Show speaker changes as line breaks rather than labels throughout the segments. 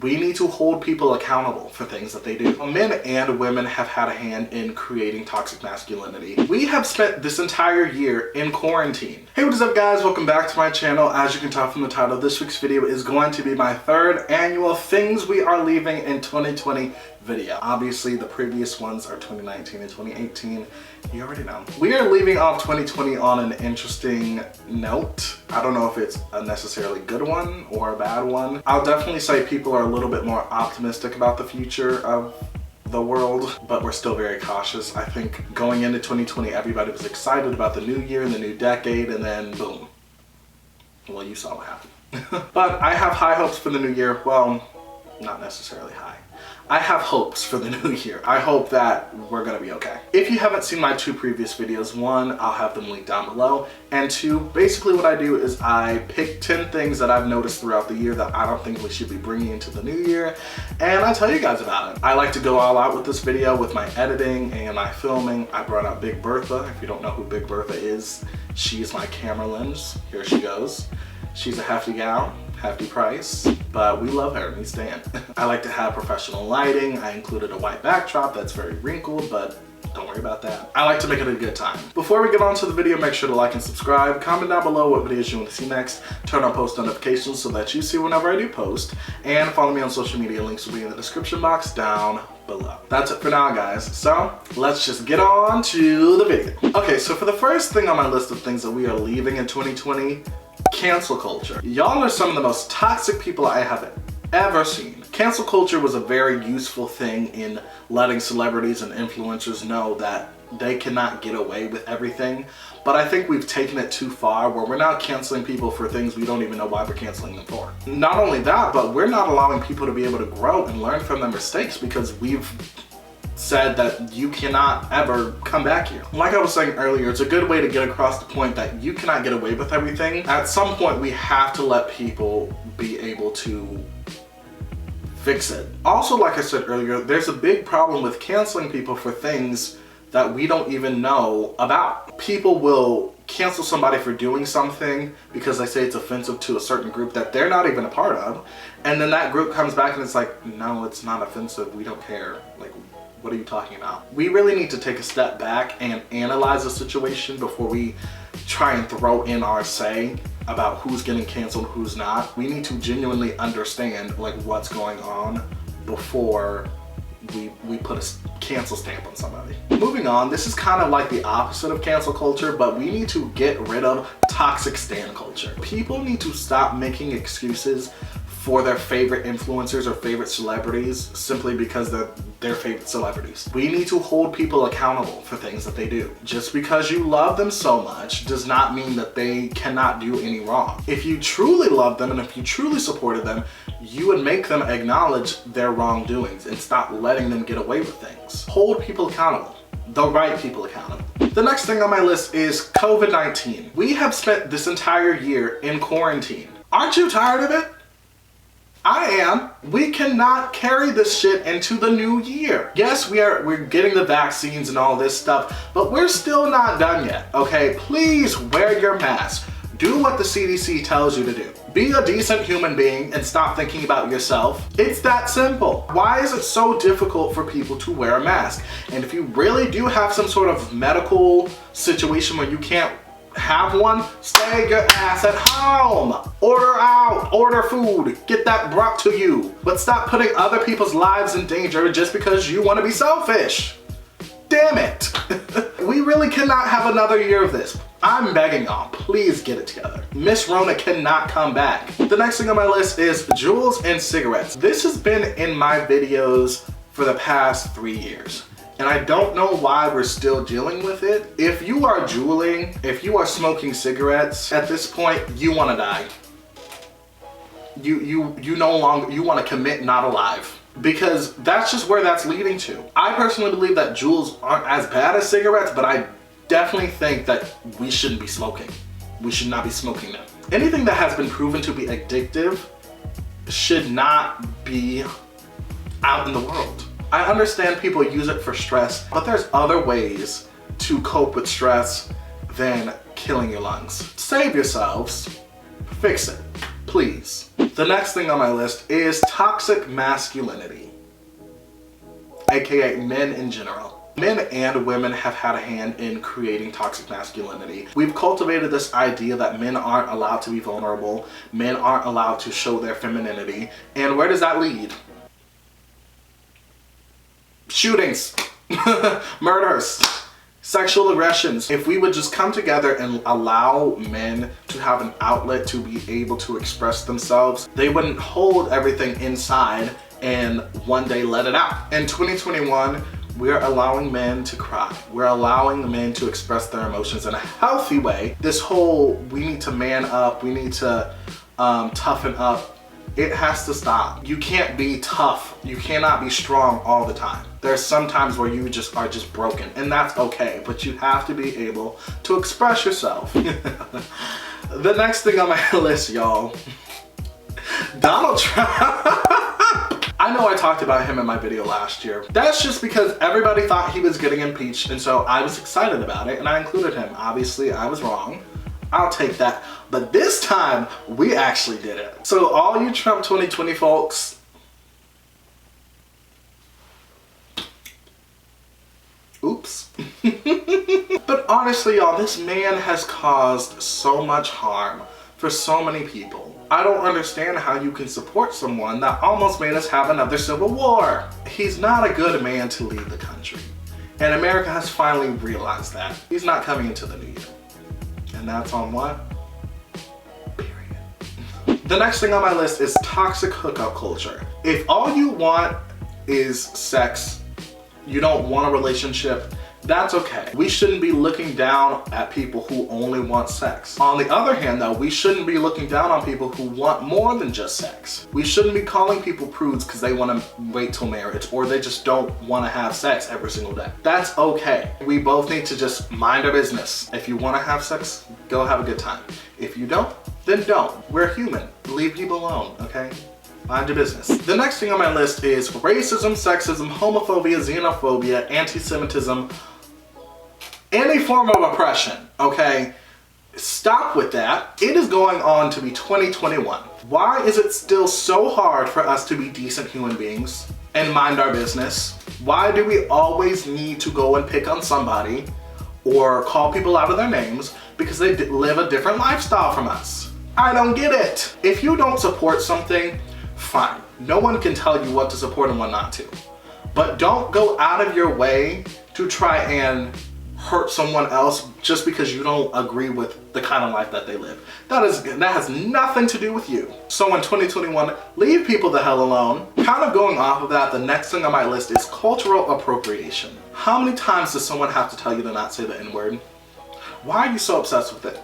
We need to hold people accountable for things that they do. Men and women have had a hand in creating toxic masculinity. We have spent this entire year in quarantine. Hey, what is up guys? Welcome back to my channel. As you can tell from the title, this week's video is going to be my third annual Things We Are Leaving in 2020 video. Obviously, the previous ones are 2019 and 2018. You already know. We are leaving off 2020 on an interesting note. I don't know if it's a necessarily good one or a bad one. I'll definitely say people are a little bit more optimistic about the future of the world, but we're still very cautious. I think going into 2020, everybody was excited about the new year and the new decade, and then boom. Well, you saw what happened. But I have high hopes for the new year. Well, not necessarily high. I have hopes for the new year. I hope that we're gonna be okay. If you haven't seen my two previous videos, one, I'll have them linked down below, and two, basically what I do is I pick 10 things that I've noticed throughout the year that I don't think we should be bringing into the new year, and I tell you guys about it. I like to go all out with this video with my editing and my filming. I brought out Big Bertha. If you don't know who Big Bertha is, she is my camera lens. Here she goes. She's a hefty gal, hefty price, but we love her and we stand. I like to have professional lighting. I included a white backdrop that's very wrinkled, but don't worry about that. I like to make it a good time. Before we get on to the video, make sure to like and subscribe. Comment down below what videos you want to see next. Turn on post notifications so that you see whenever I do post. And follow me on social media. Links will be in the description box down below. That's it for now, guys. So let's just get on to the video. Okay, so for the first thing on my list of things that we are leaving in 2020, cancel culture. Y'all are some of the most toxic people I have ever seen. Cancel culture was a very useful thing in letting celebrities and influencers know that they cannot get away with everything. But I think we've taken it too far where we're now canceling people for things we don't even know why we're canceling them for. Not only that, but we're not allowing people to be able to grow and learn from their mistakes because we've said that you cannot ever come back here. Like I was saying earlier, it's a good way to get across the point that you cannot get away with everything. At some point, we have to let people be able to fix it. Also, like I said earlier, there's a big problem with canceling people for things that we don't even know about. People will cancel somebody for doing something because they say it's offensive to a certain group that they're not even a part of. And then that group comes back and it's like, no, it's not offensive. We don't care. Like, what are you talking about? We really need to take a step back and analyze the situation before we try and throw in our say about who's getting canceled, who's not. We need to genuinely understand like what's going on before we put a cancel stamp on somebody. Moving on, this is kind of like the opposite of cancel culture, but we need to get rid of toxic stan culture. People need to stop making excuses for their favorite influencers or favorite celebrities simply because they're their favorite celebrities. We need to hold people accountable for things that they do. Just because you love them so much does not mean that they cannot do any wrong. If you truly love them and if you truly supported them, you would make them acknowledge their wrongdoings and stop letting them get away with things. Hold people accountable. The right people accountable. The next thing on my list is COVID-19. We have spent this entire year in quarantine. Aren't you tired of it? I am. We cannot carry this shit into the new year. Yes, we're getting the vaccines and all this stuff, but we're still not done yet, okay? Please wear your mask. Do what the CDC tells you to do. Be a decent human being and stop thinking about yourself. It's that simple. Why is it so difficult for people to wear a mask? And if you really do have some sort of medical situation where you can't have one, stay your ass at home. Order out, order food, get that brought to you. But stop putting other people's lives in danger just because you want to be selfish. Damn it. We really cannot have another year of this. I'm begging y'all, please get it together. Miss Rona cannot come back. The next thing on my list is jewels and cigarettes. This has been in my videos for the past 3 years. And I don't know why we're still dealing with it. If you are jeweling, if you are smoking cigarettes, at this point, you want to die. You no longer, you want to commit not alive. Because that's just where that's leading to. I personally believe that jewels aren't as bad as cigarettes, but I definitely think that we shouldn't be smoking. We should not be smoking them. Anything that has been proven to be addictive should not be out in the world. I understand people use it for stress, but there's other ways to cope with stress than killing your lungs. Save yourselves. Fix it, please. The next thing on my list is toxic masculinity, aka men in general. Men and women have had a hand in creating toxic masculinity. We've cultivated this idea that men aren't allowed to be vulnerable, men aren't allowed to show their femininity, and where does that lead? Shootings, murders, sexual aggressions. If we would just come together and allow men to have an outlet to be able to express themselves, they wouldn't hold everything inside and one day let it out. In 2021, we're allowing men to cry. We're allowing the men to express their emotions in a healthy way. This whole, we need to man up, we need to toughen up, it has to stop. You can't be tough. You cannot be strong all the time. There's some times where you just are just broken, and that's okay, but you have to be able to express yourself. The next thing on my list, y'all, Donald Trump. I know I talked about him in my video last year. That's just because everybody thought he was getting impeached, and so I was excited about it, and I included him. Obviously, I was wrong. I'll take that. But this time, we actually did it. So all you Trump 2020 folks, oops. But honestly, y'all, this man has caused so much harm for so many people. I don't understand how you can support someone that almost made us have another civil war. He's not a good man to lead the country. And America has finally realized that. He's not coming into the new year. And that's on what? Period. The next thing on my list is toxic hookup culture. If all you want is sex, you don't want a relationship, that's okay. We shouldn't be looking down at people who only want sex. On the other hand though, we shouldn't be looking down on people who want more than just sex. We shouldn't be calling people prudes because they want to wait till marriage or they just don't want to have sex every single day. That's okay. We both need to just mind our business. If you want to have sex, go have a good time. If you don't, then don't. We're human. Leave people alone, okay? Mind your business. The next thing on my list is racism, sexism, homophobia, xenophobia, anti-Semitism, any form of oppression, okay? Stop with that. It is going on to be 2021. Why is it still so hard for us to be decent human beings and mind our business? Why do we always need to go and pick on somebody or call people out of their names because they live a different lifestyle from us? I don't get it. If you don't support something, fine. No one can tell you what to support and what not to. But don't go out of your way to try and hurt someone else just because you don't agree with the kind of life that they live. That has nothing to do with you. So in 2021, leave people the hell alone. Kind of going off of that, the next thing on my list is cultural appropriation. How many times does someone have to tell you to not say the N-word? Why are you so obsessed with it?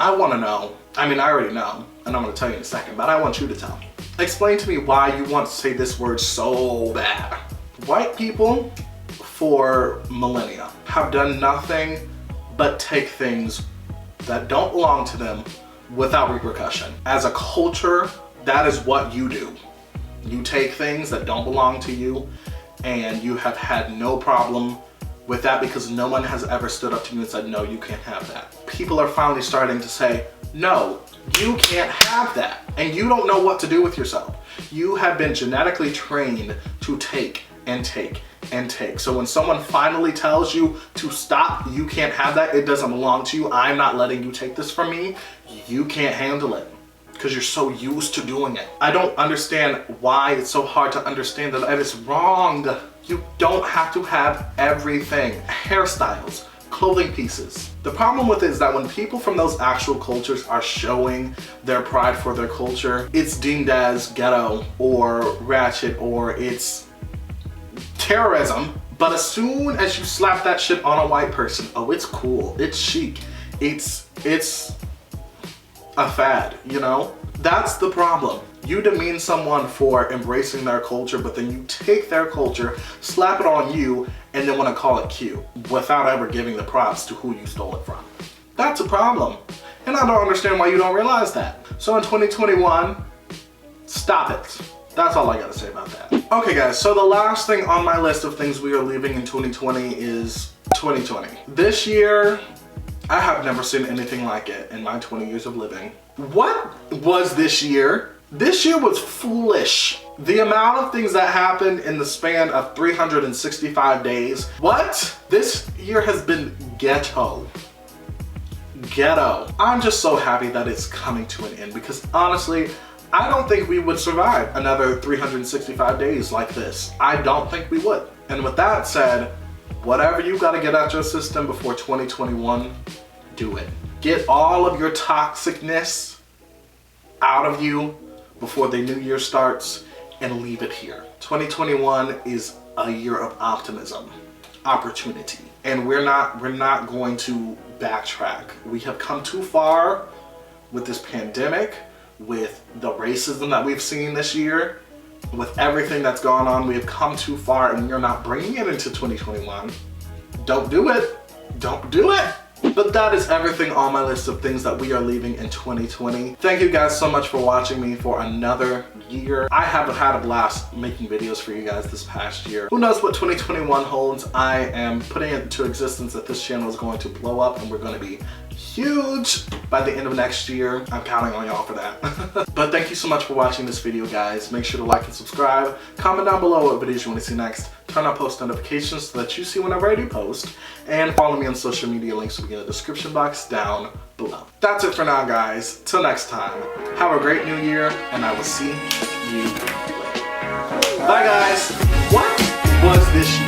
I want to know. I mean, I already know, and I'm going to tell you in a second, but I want you to tell me. Explain to me why you want to say this word so bad. White people for millennia have done nothing but take things that don't belong to them without repercussion. As a culture, that is what you do. You take things that don't belong to you and you have had no problem with that because no one has ever stood up to you and said, no, you can't have that. People are finally starting to say, no, you can't have that. And you don't know what to do with yourself. You have been genetically trained to take and take and take. So when someone finally tells you to stop, you can't have that, it doesn't belong to you, I'm not letting you take this from me, you can't handle it because you're so used to doing it. I don't understand why it's so hard to understand that it is wrong. You don't have to have everything. Hairstyles, clothing pieces. The problem with it is that when people from those actual cultures are showing their pride for their culture, it's deemed as ghetto or ratchet or it's terrorism. But as soon as you slap that shit on a white person, oh, it's cool, it's chic, it's a fad, you know? That's the problem. You demean someone for embracing their culture, but then you take their culture, slap it on you, and then want to call it cute without ever giving the props to who you stole it from. That's a problem. And I don't understand why you don't realize that. So in 2021, stop it. That's all I gotta say about that. Okay guys, so the last thing on my list of things we are leaving in 2020 is 2020. This year, I have never seen anything like it in my 20 years of living. What was this year? This year was foolish. The amount of things that happened in the span of 365 days. What? This year has been ghetto. Ghetto. I'm just so happy that it's coming to an end because honestly, I don't think we would survive another 365 days like this. I don't think we would. And with that said, whatever you gotta get out your system before 2021, do it. Get all of your toxicness out of you before the new year starts and leave it here. 2021 is a year of optimism, opportunity, and we're not going to backtrack. We have come too far with this pandemic, with the racism that we've seen this year, with everything that's gone on. We have come too far and we're not bringing it into 2021. Don't do it. Don't do it. But that is everything on my list of things that we are leaving in 2020. Thank you guys so much for watching me for another year. I have had a blast making videos for you guys this past year. Who knows what 2021 holds? I am putting it into existence that this channel is going to blow up and we're going to be huge by the end of next year. I'm counting on y'all for that. But thank you so much for watching this video, guys. Make sure to like and subscribe. Comment down below what videos you want to see next. Turn on post notifications so that you see whenever I do post. And follow me on social media. Links will be in the description box down below. That's it for now, guys. Till next time, have a great new year, and I will see you later. Bye, guys. What was this year?